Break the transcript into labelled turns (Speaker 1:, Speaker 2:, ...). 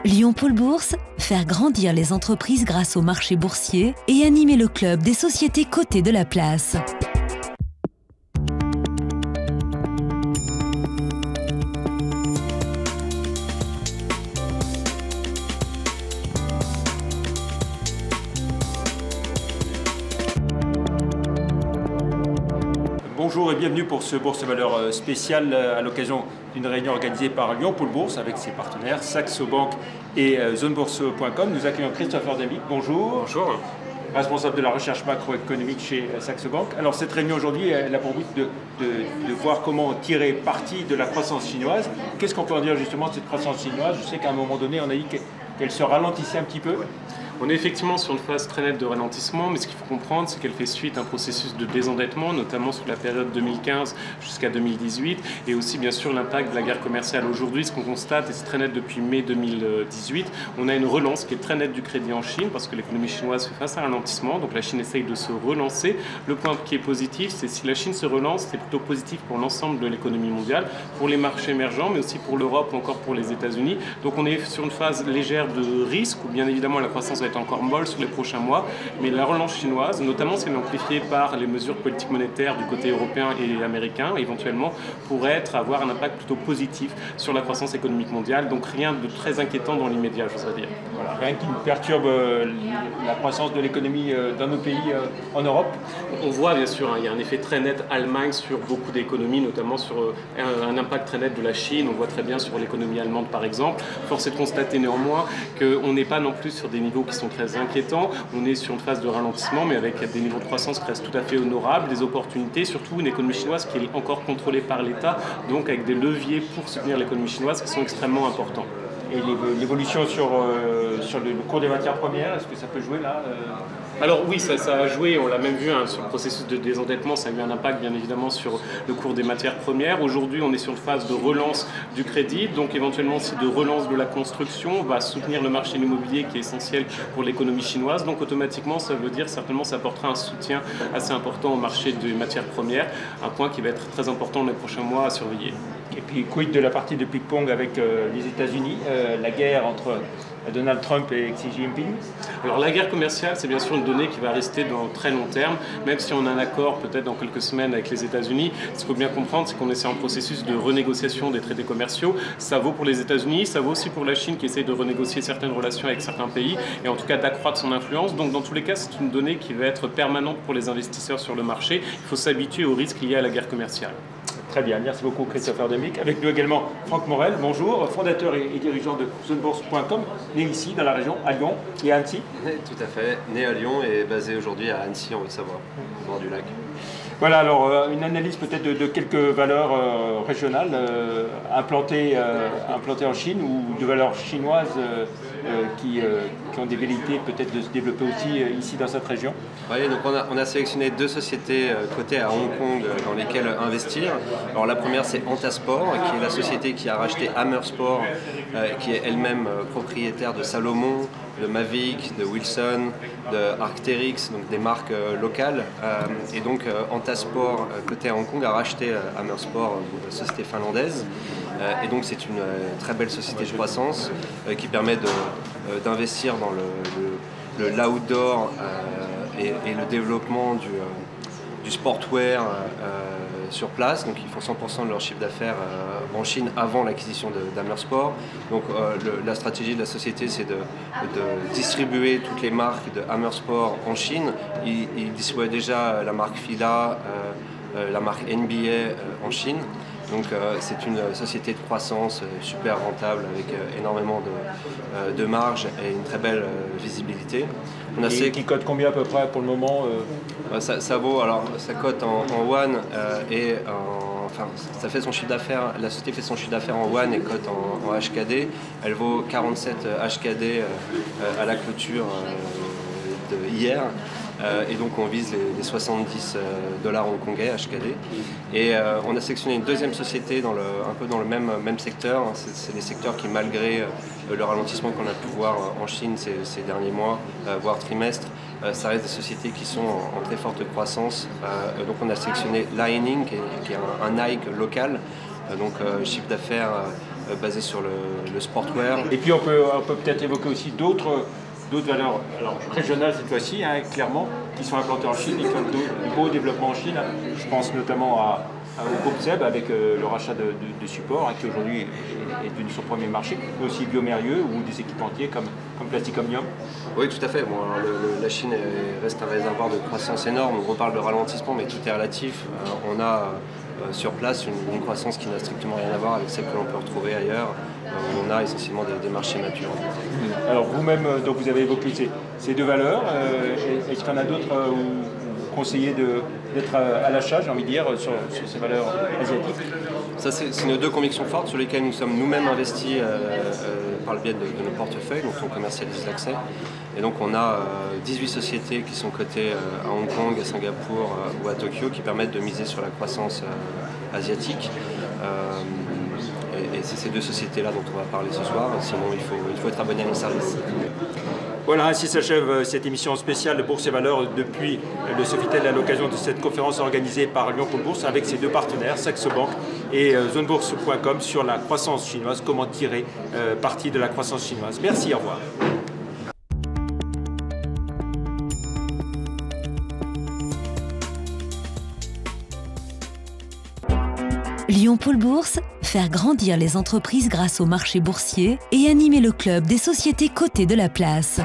Speaker 1: Lyon Pôle Bourse, faire grandir les entreprises grâce au marché boursier et animer le club des sociétés cotées de la place.
Speaker 2: Bonjour et bienvenue pour ce Bourse Valeurs spécial à l'occasion d'une réunion organisée par Lyon Pôle Bourse avec ses partenaires Saxo Bank et zonebourse.com. Nous accueillons Christopher Demick. Bonjour.
Speaker 3: Bonjour.
Speaker 2: Responsable de la recherche macroéconomique chez Saxo Bank. Alors cette réunion aujourd'hui, elle a pour but de voir comment tirer parti de la croissance chinoise. Qu'est-ce qu'on peut en dire justement de cette croissance chinoise? Je sais qu'à un moment donné, on a dit qu'elle se ralentissait un petit peu.
Speaker 3: On est effectivement sur une phase très nette de ralentissement, mais ce qu'il faut comprendre, c'est qu'elle fait suite à un processus de désendettement, notamment sur la période 2015 jusqu'à 2018, et aussi bien sûr l'impact de la guerre commerciale. Aujourd'hui, ce qu'on constate, et c'est très net depuis mai 2018, on a une relance qui est très nette du crédit en Chine, parce que l'économie chinoise fait face à un ralentissement, donc la Chine essaye de se relancer. Le point qui est positif, c'est si la Chine se relance, c'est plutôt positif pour l'ensemble de l'économie mondiale, pour les marchés émergents, mais aussi pour l'Europe ou encore pour les États-Unis. Donc on est sur une phase légère de risque, où bien évidemment la croissance va être encore molle sur les prochains mois, mais la relance chinoise, notamment si elle est amplifiée par les mesures politiques monétaires du côté européen et américain, éventuellement pourrait avoir un impact plutôt positif sur la croissance économique mondiale, donc rien de très inquiétant dans l'immédiat, je voudrais dire.
Speaker 2: Voilà, rien qui perturbe la croissance de l'économie dans nos pays en Europe.
Speaker 3: On voit bien sûr, il y a un effet très net Allemagne sur beaucoup d'économies, notamment sur un impact très net de la Chine, on voit très bien sur l'économie allemande par exemple. Force est de constater néanmoins qu'on n'est pas non plus sur des niveaux qui sont très inquiétant. On est sur une phase de ralentissement, mais avec des niveaux de croissance qui restent tout à fait honorables, des opportunités, surtout une économie chinoise qui est encore contrôlée par l'État, donc avec des leviers pour soutenir l'économie chinoise qui sont extrêmement importants.
Speaker 2: Et l'évolution sur le cours des matières premières, est-ce que ça peut jouer là
Speaker 3: Alors oui, ça a joué, on l'a même vu sur le processus de désendettement, ça a eu un impact bien évidemment sur le cours des matières premières. Aujourd'hui, on est sur une phase de relance du crédit, donc éventuellement aussi de relance de la construction, on va soutenir le marché de l'immobilier qui est essentiel pour l'économie chinoise, donc automatiquement ça veut dire certainement ça apportera un soutien assez important au marché des matières premières, un point qui va être très important dans les prochains mois à surveiller.
Speaker 2: Et puis quid de la partie de ping-pong avec les États-Unis, la guerre entre Donald Trump et Xi Jinping?
Speaker 3: Alors la guerre commerciale, c'est bien sûr une donnée qui va rester dans très long terme, même si on a un accord peut-être dans quelques semaines avec les États-Unis. Ce qu'il faut bien comprendre, c'est qu'on est en processus de renégociation des traités commerciaux. Ça vaut pour les États-Unis, ça vaut aussi pour la Chine qui essaye de renégocier certaines relations avec certains pays et en tout cas d'accroître son influence. Donc dans tous les cas, c'est une donnée qui va être permanente pour les investisseurs sur le marché. Il faut s'habituer aux risques liés à la guerre commerciale.
Speaker 2: Très bien, merci beaucoup Christopher Demick. Avec nous également Franck Morel, bonjour, fondateur et dirigeant de zonebourse.com, né ici dans la région, à Lyon et à Annecy.
Speaker 4: Tout à fait, né à Lyon et basé aujourd'hui à Annecy en Haute-Savoie, au bord du lac.
Speaker 2: Voilà, alors une analyse peut-être de quelques valeurs régionales implantées en Chine ou de valeurs chinoises qui ont des velléités peut-être de se développer aussi ici dans cette région.
Speaker 4: Oui, donc on a sélectionné deux sociétés cotées à Hong Kong dans lesquelles investir. Alors la première c'est Antasport, qui est la société qui a racheté Hammer Sport, qui est elle-même propriétaire de Salomon, de Mavic, de Wilson, de Arc'teryx, donc des marques locales. Et donc Antasport, côté à Hong Kong, a racheté Hammer Sport, une société finlandaise. Et donc c'est une très belle société de croissance qui permet d'investir dans l'outdoor et le développement du sportwear sur place. Donc ils font 100% de leur chiffre d'affaires en Chine avant l'acquisition d'Hammer Sport. Donc la stratégie de la société, c'est de distribuer toutes les marques de Hammer Sport en Chine. Ils distribuent déjà la marque Fila, la marque NBA en Chine. Donc c'est une société de croissance super rentable avec énormément de marge et une très belle visibilité.
Speaker 2: Qui cote combien à peu près pour le moment
Speaker 4: ça vaut, alors ça cote en yuan et enfin ça fait son chiffre d'affaires, la société fait son chiffre d'affaires en yuan et cote en HKD. Elle vaut 47 HKD à la clôture hier. Et donc on vise les 70 dollars hongkongais HKD. Et on a sélectionné une deuxième société un peu dans le même secteur. C'est des secteurs qui, malgré le ralentissement qu'on a pu voir en Chine ces derniers mois, voire trimestres, ça reste des sociétés qui sont en très forte croissance. Donc on a sélectionné Lining, qui est un Nike local. Donc chiffre d'affaires basé sur le sportwear.
Speaker 2: Et puis on peut peut-être évoquer aussi d'autres valeurs régionales cette fois-ci, hein, clairement, qui sont implantées en Chine et qui ont de beaux développements en Chine. Je pense notamment au groupe Zeb avec le rachat de supports, hein, qui aujourd'hui est devenu son premier marché, mais aussi Biomérieux ou des équipementiers comme Plastic Omnium.
Speaker 4: Oui, tout à fait. Bon, alors la Chine reste un réservoir de croissance énorme. On reparle de ralentissement, mais tout est relatif. On a sur place une croissance qui n'a strictement rien à voir avec celle que l'on peut retrouver ailleurs. On a essentiellement des marchés matures.
Speaker 2: Alors vous-même, donc vous avez évoqué ces deux valeurs. Est-ce qu'il y en a d'autres où vous conseillez d'être à l'achat, j'ai envie de dire, sur ces valeurs asiatiques?
Speaker 4: Ça, c'est nos deux convictions fortes sur lesquelles nous sommes nous-mêmes investis par le biais de nos portefeuilles, donc on commercialise l'accès. Et donc on a 18 sociétés qui sont cotées à Hong Kong, à Singapour ou à Tokyo qui permettent de miser sur la croissance asiatique. Et c'est ces deux sociétés-là dont on va parler ce soir, sinon il faut être abonné à nos services.
Speaker 2: Voilà, ainsi s'achève cette émission spéciale de Bourse et Valeurs depuis le Sofitel à l'occasion de cette conférence organisée par Lyon Pôle Bourse avec ses deux partenaires, Saxo Bank et zonebourse.com, sur la croissance chinoise, comment tirer parti de la croissance chinoise. Merci, au revoir.
Speaker 1: Lyon Pôle Bourse, faire grandir les entreprises grâce au marché boursier et animer le club des sociétés cotées de la place.